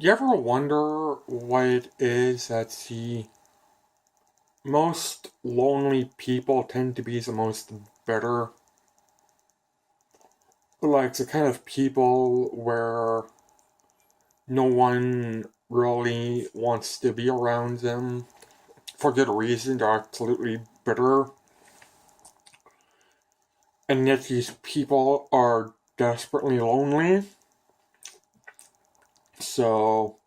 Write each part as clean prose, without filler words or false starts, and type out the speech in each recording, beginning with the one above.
You ever wonder what it is that the most lonely people tend to be the most bitter? Like the kind of people where no one really wants to be around them for good reason. They're absolutely bitter. And yet these people are desperately lonely. So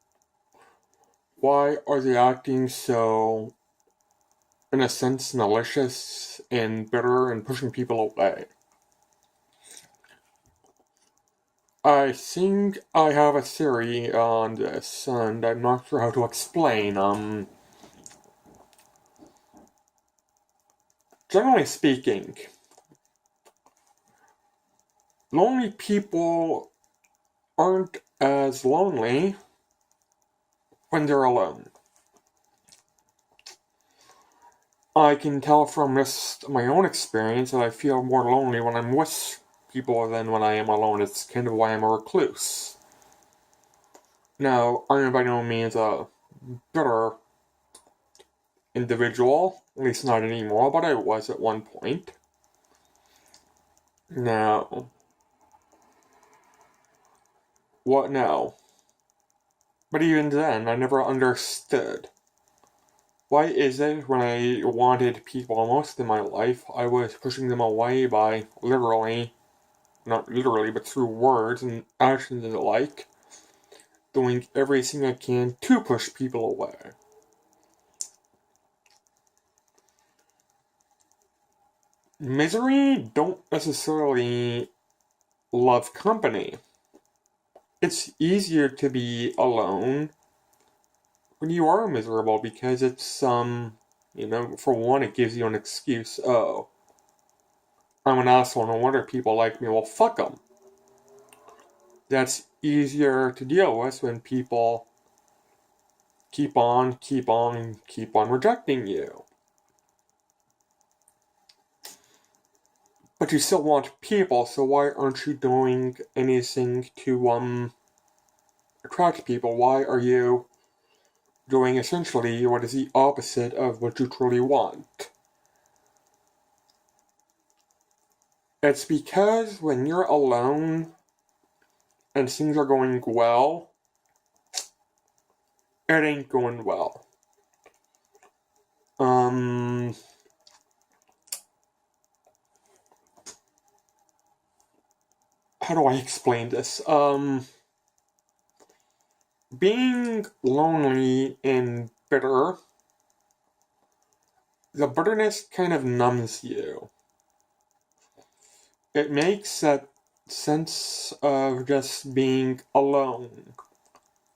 why are they acting so, in a sense, malicious and bitter and pushing people away? I think I have a theory on this, and I'm not sure how to explain. Generally speaking, lonely people aren't as lonely when they're alone. I can tell from just my own experience that I feel more lonely when I'm with people than when I am alone. It's kind of why I'm a recluse. Now, I am by no means a bitter individual, at least not anymore, but I was at one point. Now, what now? But even then, I never understood. Why is it when I wanted people most in my life, I was pushing them away by literally, not literally, but through words and actions and the like, doing everything I can to push people away? Misery don't necessarily love company. It's easier to be alone when you are miserable because for one, it gives you an excuse. Oh, I'm an asshole, no wonder people like me. Well, fuck them. That's easier to deal with when people keep on rejecting you. But you still want people, so why aren't you doing anything to attract people? Why are you doing essentially what is the opposite of what you truly want? It's because when you're alone and things are going well, it ain't going well. Um, how do I explain this? Being lonely and bitter, the bitterness kind of numbs you. It makes that sense of just being alone,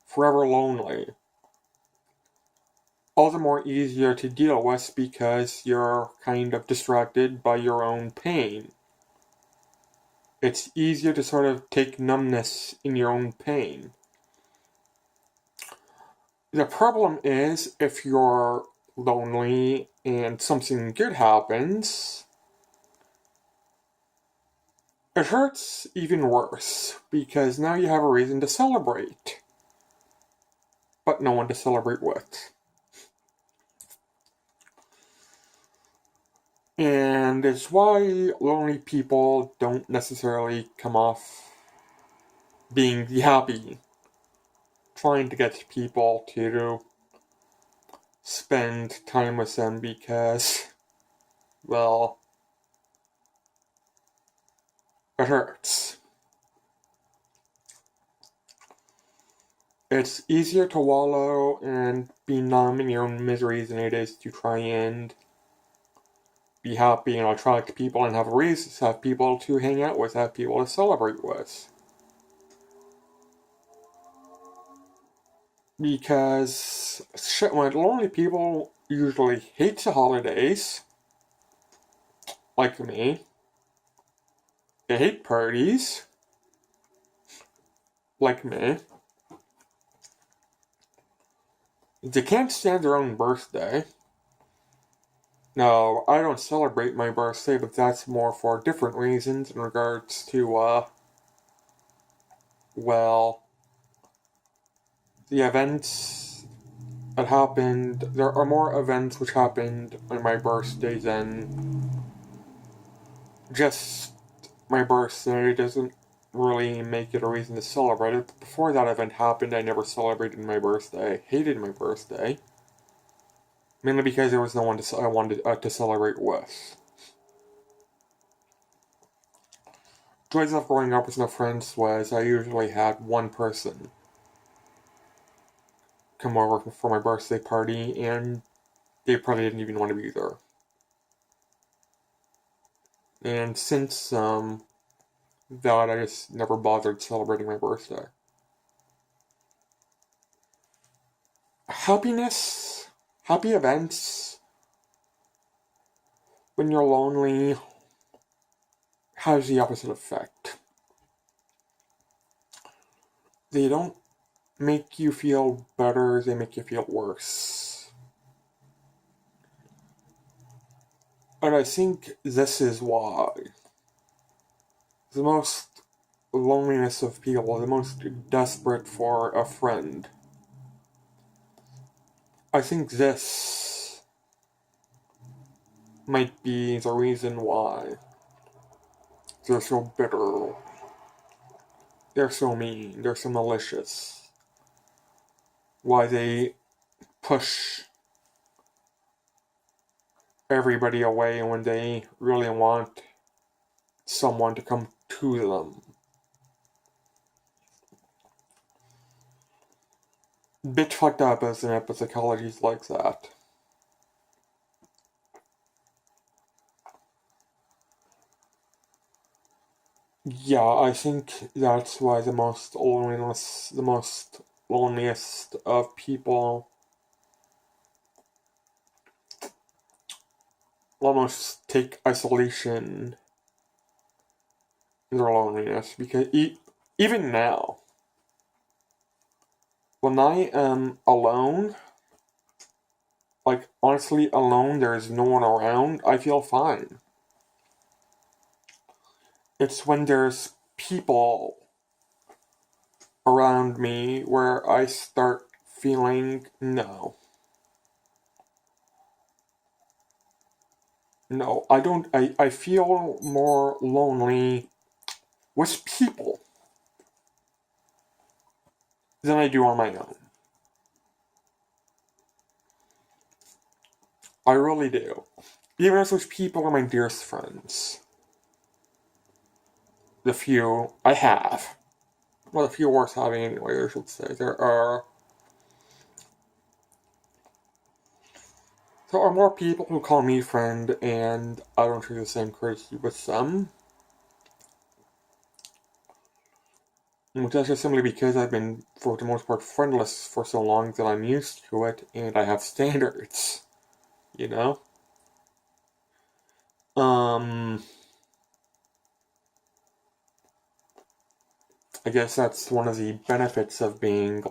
forever lonely, all the more easier to deal with because you're kind of distracted by your own pain. It's easier to sort of take numbness in your own pain. The problem is if you're lonely and something good happens, it hurts even worse because now you have a reason to celebrate, but no one to celebrate with. And it's why lonely people don't necessarily come off being happy, trying to get people to spend time with them because, well, it hurts. It's easier to wallow and be numb in your own miseries than it is to try and be happy and attract people and have reasons, have people to hang out with, have people to celebrate with. Because, shit, when lonely people usually hate the holidays, like me, they hate parties, like me, they can't stand their own birthday. No, I don't celebrate my birthday, but that's more for different reasons in regards to, well, the events that happened, there are more events which happened on my birthday than just my birthday. Doesn't really make it a reason to celebrate it. But before that event happened, I never celebrated my birthday. I hated my birthday. Mainly because there was no one I wanted to celebrate with. Joys of growing up with no friends was I usually had one person come over for my birthday party, and they probably didn't even want to be there. And since that, I just never bothered celebrating my birthday. Happiness, happy events, when you're lonely, has the opposite effect. They don't make you feel better, they make you feel worse. And I think this is why the most loneliness of people, the most desperate for a friend. I think this might be the reason why they're so bitter, they're so mean, they're so malicious. Why they push everybody away when they really want someone to come to them. Bit fucked up, isn't it? But psychology's like that. Yeah, I think that's why the most loneliest of people almost take isolation in their loneliness. Because even now, when I am alone, like honestly alone, there is no one around, I feel fine. It's when there's people around me where I start feeling no. No, I don't. I feel more lonely with people than I do on my own. I really do. Even if those people are my dearest friends. The few I have. Well, the few worth having anyway, I should say. There are more people who call me friend, and I don't treat the same courtesy with them. That's just simply because I've been, for the most part, friendless for so long that I'm used to it, and I have standards. You know? I guess that's one of the benefits of being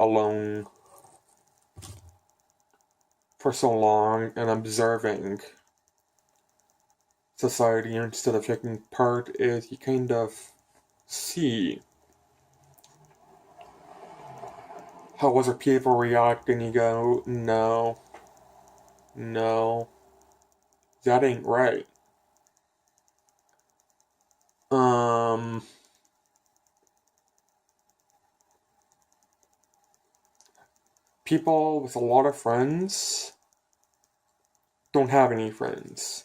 alone for so long and observing society instead of taking part is you kind of see how other people react and you go, no, no, that ain't right. People with a lot of friends don't have any friends.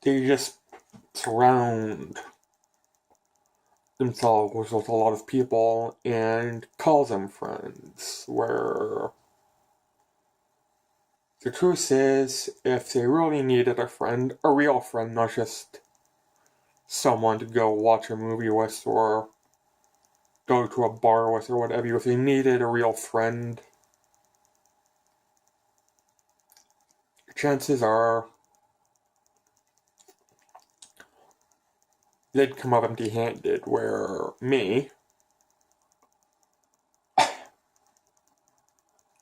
They just surround themselves with a lot of people and call them friends, where the truth is, if they really needed a friend, a real friend, not just someone to go watch a movie with or go to a bar with or whatever, if they needed a real friend, chances are they'd come up empty-handed, where me, I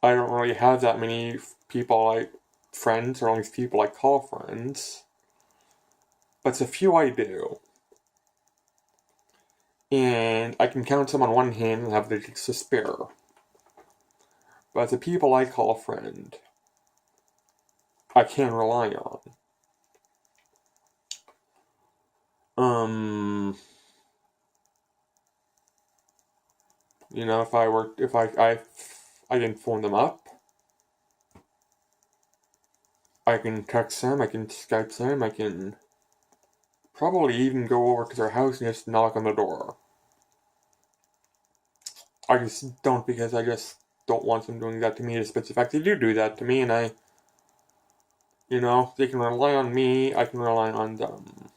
don't really have that many friends, or only people I call friends, but the few I do, and I can count them on one hand and have the digits to spare. But the people I call a friend, I can rely on. You know, if I can phone them up, I can text them, I can Skype them, I can probably even go over to their house and just knock on the door. I just don't, because I just don't want them doing that to me, despite the fact they do that to me, and they can rely on me, I can rely on them.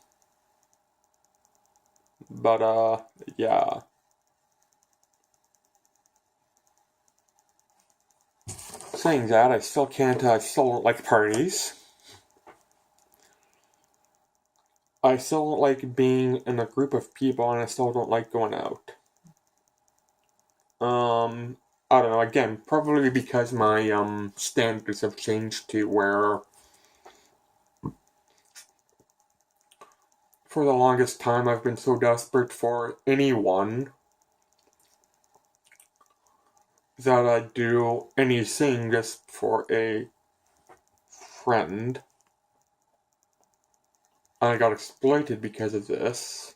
But, yeah. Saying that, I still don't like parties. I still don't like being in a group of people, and I still don't like going out. I don't know, again, probably because my, standards have changed to where for the longest time I've been so desperate for anyone that I'd do anything just for a friend. And I got exploited because of this.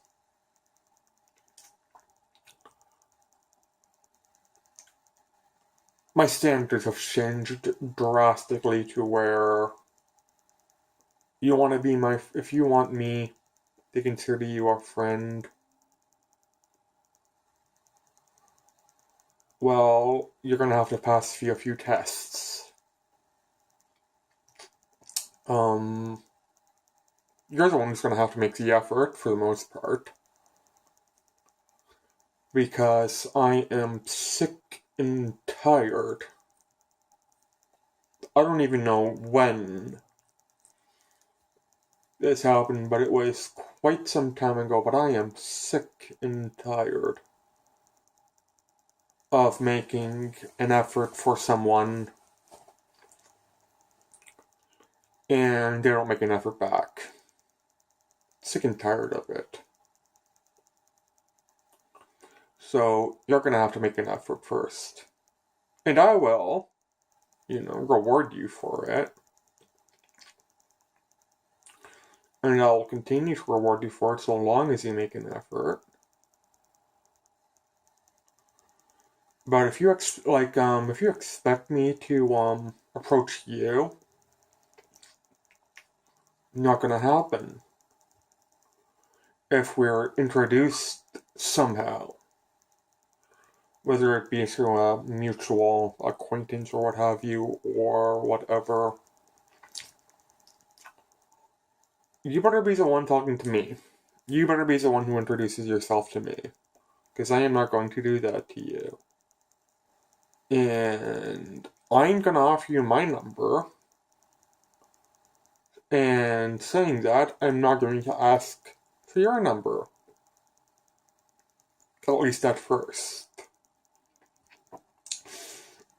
My standards have changed drastically to where if you want me to consider you a friend, well, you're gonna have to pass a few tests. You're the one who's gonna have to make the effort for the most part. Because I am sick and tired. I don't even know when this happened, but it was quite some time ago, but I am sick and tired of making an effort for someone and they don't make an effort back. Sick and tired of it. So you're gonna have to make an effort first. And I will, reward you for it. And I'll continue to reward you for it so long as you make an effort. But if you expect me to approach you, not gonna happen. If we're introduced somehow, whether it be through a mutual acquaintance or what have you, or whatever, you better be the one talking to me. You better be the one who introduces yourself to me, because I am not going to do that to you. And I'm gonna offer you my number. And saying that, I'm not going to ask for your number. At least at first.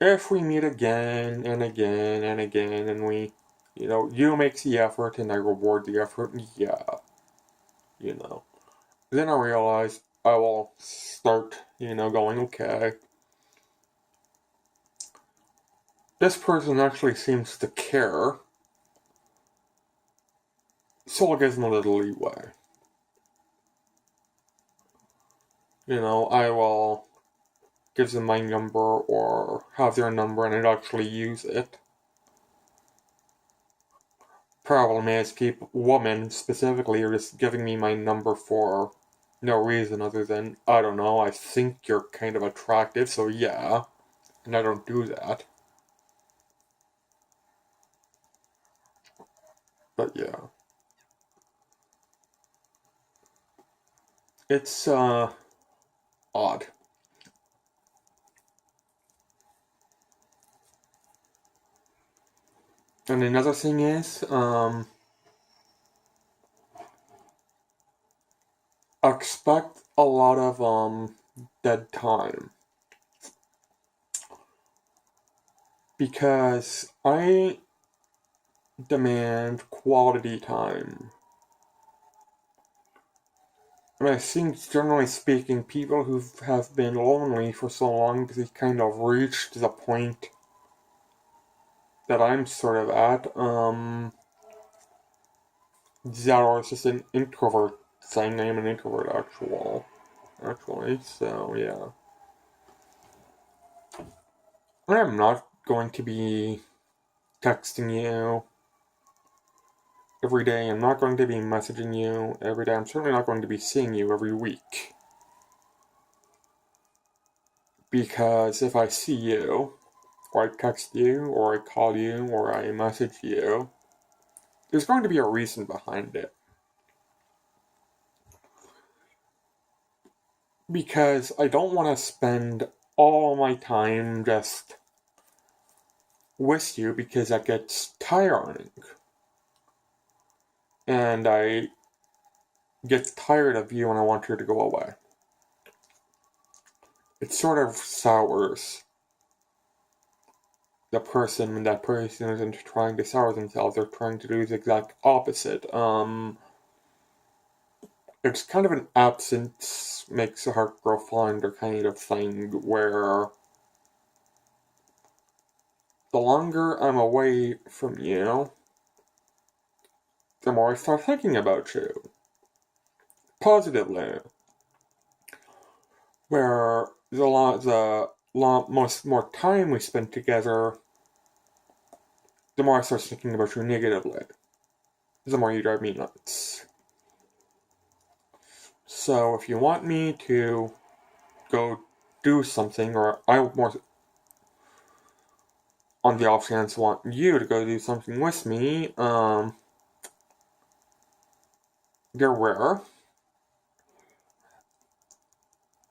If we meet again and again and again, and you make the effort and I reward the effort, yeah. Then I realize I will start, going, okay. This person actually seems to care. So I'll give them a little leeway. I will give them my number or have their number and I'd actually use it. Problem is, women specifically are just giving me my number for no reason other than, I don't know, I think you're kind of attractive, so yeah. And I don't do that. But yeah. It's, odd. And another thing is, expect a lot of, dead time. Because I demand quality time. And I think, generally speaking, people who have been lonely for so long, they kind of reached the point that I'm sort of at, that are just an introvert, saying I'm an introvert, actually, so yeah. I'm not going to be texting you every day. I'm not going to be messaging you every day. I'm certainly not going to be seeing you every week. Because if I see you, or I text you, or I call you, or I message you, there's going to be a reason behind it. Because I don't want to spend all my time just with you, because that gets tiring. And I get tired of you and I want you to go away. It sort of sours the person when that person isn't trying to sour themselves, they're trying to do the exact opposite. It's kind of an absence makes the heart grow fonder kind of thing, where the longer I'm away from you, the more I start thinking about you. Positively. Where more time we spend together, the more I start thinking about you negatively. The more you drive me nuts. So if you want me to go do something, or I more on the off chance want you to go do something with me, they're rare,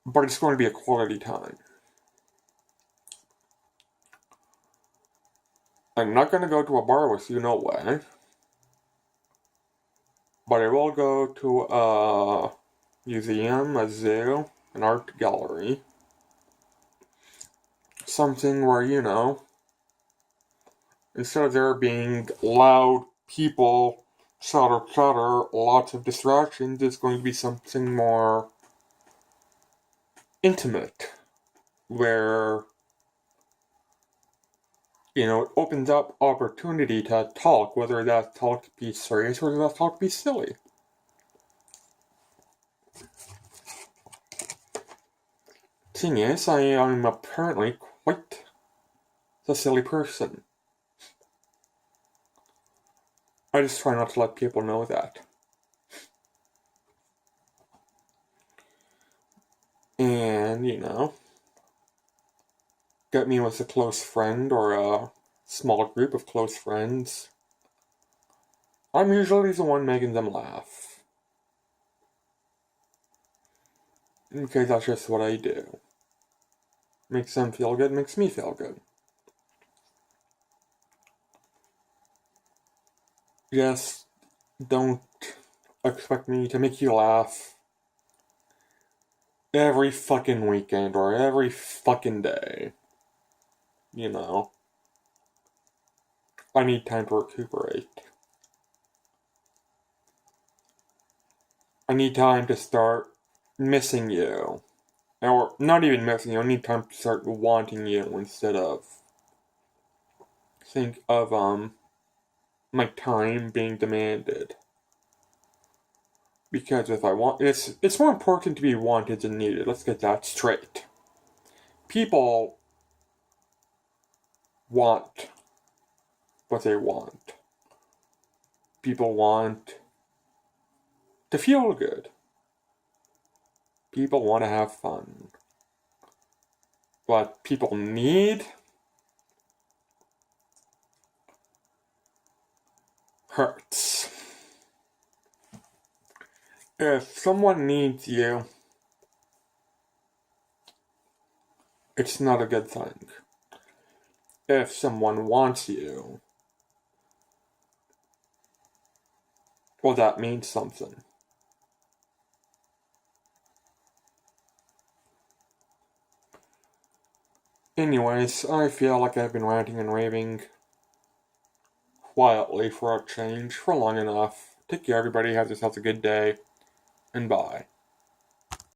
but it's going to be a quality time. I'm not going to go to a bar with you, no way. But I will go to a museum, a zoo, an art gallery. Something where, instead of there being loud people, chatter, lots of distractions, it's going to be something more intimate. Where, it opens up opportunity to talk, whether that talk be serious or that talk be silly. Thing is, I am apparently quite the silly person. I just try not to let people know that. And, get me with a close friend or a small group of close friends. I'm usually the one making them laugh. Because that's just what I do. Makes them feel good, makes me feel good. Just don't expect me to make you laugh every fucking weekend or every fucking day. I need time to recuperate. I need time to start missing you. Or not even missing you, I need time to start wanting you instead of think of my time being demanded. Because if I want it's more important to be wanted than needed. Let's get that straight. People want what they want. People want to feel good. People want to have fun. What people need hurts. If someone needs you, it's not a good thing. If someone wants you, well, that means something. Anyways, I feel like I've been ranting and raving quietly for a change for long enough. Take care, everybody. Have yourselves a good day, and bye.